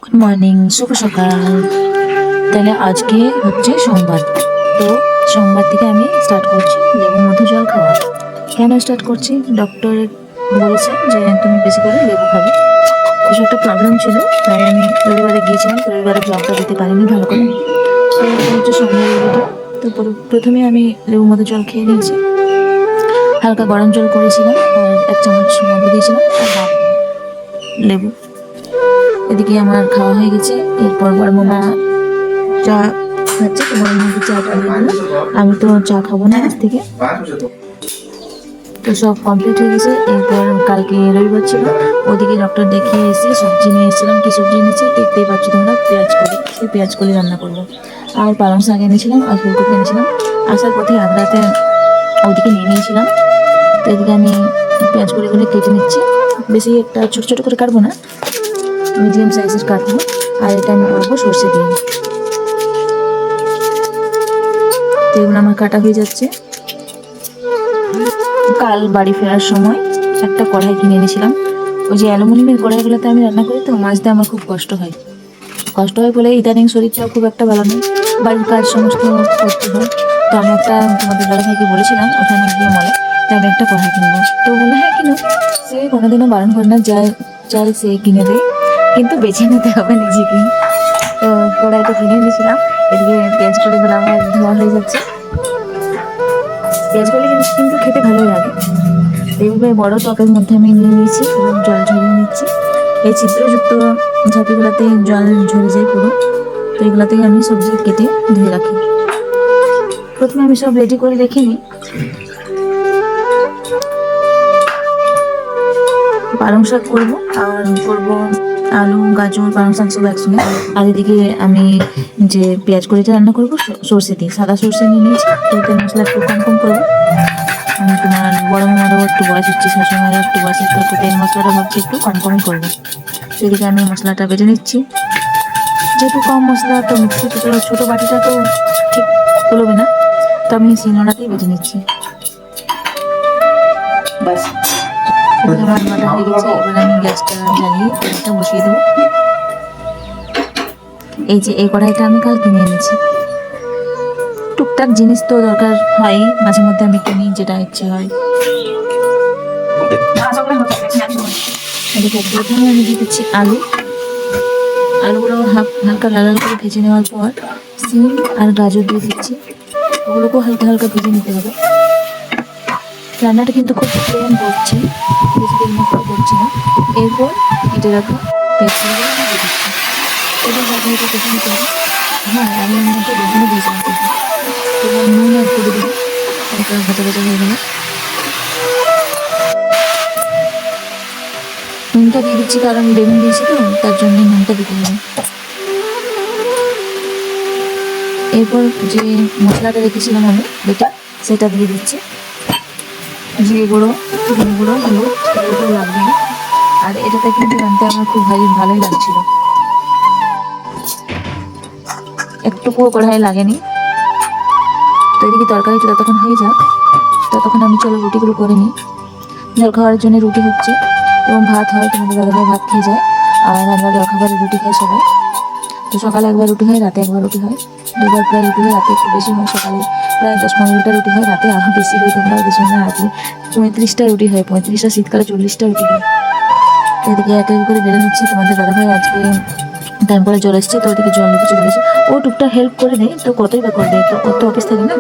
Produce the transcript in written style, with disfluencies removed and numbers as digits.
Good morning, শুভ সকাল। তাহলে আজকে হচ্ছে সোমবার। তো সোমবার থেকে আমি স্টার্ট করছি লেবুর মধ্যে জল খাওয়া। কেন স্টার্ট করছি? ডক্টর বলেছে যে তুমি বেশি করে লেবু খাবে। কিছু একটা প্রবলেম ছিল, তাই আমি রবিবারে গিয়েছিলাম, তো রবিবারে ব্লগটা দিতে পারিনি ভালো করে। তো এটা হচ্ছে সোমবারের ভিডিও। তো প্রথমে আমি লেবুর মধ্যে জল খেয়ে নিয়েছি। হালকা গরম জল করেছিলাম আর 1 চামচ মধু দিয়েছিলাম আর হাফ লেবু। এদিকে আমার খাওয়া হয়ে গেছে। এরপর বড় মামা চা খাচ্ছে, তো বড় মামাকে চাটা দিয়ে দিলাম। আমি তো চা খাবো না আজ থেকে। তো সব কমপ্লিট হয়ে গেছে। এরপর কালকে রবিবার ছিল, ওদিকে ডক্টর দেখিয়ে এসে সবজি নিয়ে এসেছিলাম। কি সবজি এনেছি দেখতেই পাচ্ছ তোমরা, পেঁয়াজ কলি। সেই পেঁয়াজ কলি রান্না করবো। আর পালং শাক এনেছিলাম আর ফুলকপি এনেছিলাম। আসার পথে আধ রাতে ওদিকে নিয়ে নিয়েছিলাম। তো এদিকে আমি পেঁয়াজ কলিগুলো কেটে নিচ্ছি। বেশি একটা ছোটো ছোটো করে কাটবো না, মিডিয়াম সাইজের কাটবো। আর এটা আমি করবো সর্ষে দিয়ে। তো এগুলো আমার কাটা হয়ে যাচ্ছে। কাল বাড়ি ফেরার সময় একটা কড়াই কিনে এনেছিলাম। ওই যে অ্যালুমিনিয়ামের কড়াইগুলোতে আমি রান্না করি, তো মাজতে আমার খুব কষ্ট হয় বলে ইদানিং শরীরটাও খুব একটা ভালো নেই, বাড়ির কাজ সমস্ত করতে হয়। তো আমি একটা তোমাদের দাদাভাইকে বলেছিলাম ওখানে গিয়ে মলে যে আমি একটা কড়াই কিনবো। তো বললো হ্যাঁ কিনো। সে কোনোদিনও বারণ করে না, যা চাই সে কিনে দেয়, কিন্তু বেছে নিতে হবে নিজেকে। তো কড়াইটা কিনে এনেছিলাম। এদিকে পেঁয়াজ কলিগুলো আমার ধোয়া হয়ে যাচ্ছে। পেঁয়াজ কলি কিন্তু খেতে ভালোই লাগে। এইভাবে বড় টকের মধ্যে আমি নিয়ে নিয়েছি এবং জল ঝরিয়ে নিচ্ছি। এই ছিদ্রযুক্ত ঝাঁপিগুলোতে জল ঝরে যায় পুরো। তো এগুলোতেই আমি সবজি কেটে ধুয়ে রাখি। প্রথমে আমি সব রেডি করে রেখে নিই। পালং শাক করবো আর করবো আলু, গাজর, পালং শাক সব একসঙ্গে। আর এদিকে আমি যে পেঁয়াজ কলিটা রান্না করবো সর্ষে দিয়ে, সাদা সর্ষে নিয়ে নিয়েছি। তো তেল মশলা একটু কম কম করবো। তোমার বড় মামারও একটু বয়স হচ্ছে, শাশুড়ি মায়েরও একটু বয়স হচ্ছে, তো তেল মশলাটা ভাবছি একটু কম কমই করবো। সেদিকে আমি মশলাটা বেটে নিচ্ছি। যেহেতু কম মশলা, তো মিক্সিতে তো ছোটো বাটিটা তো ঠিক কুলোবে না, তো আমি শিলনোড়াতেই বেটে নিচ্ছি। ব্যাস, আমার বাটা হয়ে গেছে। এবার আমি গ্যাসটা জ্বালিয়ে কড়াইটা বসিয়ে দেবো। এই যে এই কড়াইটা আমি কাল কিনে এনেছি। টুকটাক জিনিস তো দরকার হয়, মাঝে মধ্যে আমি কিনি যেটা ইচ্ছে হয়। এদিকে প্রথমে আমি দিয়ে দিচ্ছি আলুগুলো হালকা লাল লাল করে ভেজে নেওয়ার পর সিম আর গাজর দিয়ে দিচ্ছি। ওগুলোকেও হালকা হালকা ভেজে নিতে হবে। রান্নাটা কিন্তু খুব প্লেন করছি, বেশি তেল মশলা করছি না। এরপর কেটে রাখা পেঁয়াজগুলো দিয়ে দিচ্ছি। এবার হালকা হালকা ভেজে নিতে হবে। হ্যাঁ, আমি এর মধ্যে বেগুনও দিয়েছিলাম কিন্তু। এবার নুন অ্যাড করে দেবো। হালকা ভাজা ভাজা হয়ে গেলে নুনটা দিয়ে দিচ্ছি, কারণ বেগুন দিয়েছি তো, তার জন্য নুনটা দিতে হবে। এরপর যে মশলাটা রেখেছিলাম আমি বেটা, সেটা দিয়ে দিচ্ছি। জিরে গুঁড়ো, ধনে গুঁড়ো, হলুদ এগুলো লাগবে। আর এটাতে কিন্তু রান্নাতে আমার খুব ভালোই লাগছিল, একটুকুও কড়াই লাগেনি। তো এদিকে তরকারিটা যতক্ষণ হয়ে যাক, ততক্ষণ আমি চলো রুটিগুলো করে নিই। জল খাওয়ার জন্য রুটি হচ্ছে এবং ভাত হয়, তোমাদের দাদাভাই ভাত খেয়ে যায়। আর আমরা জলখাবারে রুটি খাই সবাই। তো সকালে একবার রুটি হয়, রাতে একবার রুটি হয়, দুবার প্রায় রুটি হয়। রাতে একটু বেশি হয়, সকালে প্রায় 10-15টা রুটি হয়, রাতে আরও বেশি হয়। তোমরাও বেশি না, রাতে 35টা রুটি হয়, 35টা, শীতকালে 40টা রুটি হয়। তো এদিকে এক এক করে বেড়ে নিচ্ছি। তোমাদের দাদাভাই আজকে টাইম করে চলে এসছে, তো ওদিকে জল নিতে চলে গেছে। ও টুকটাক হেল্প করে দেয়, তো কতই বা করবে, তো ওর তো অফিস থাকে না।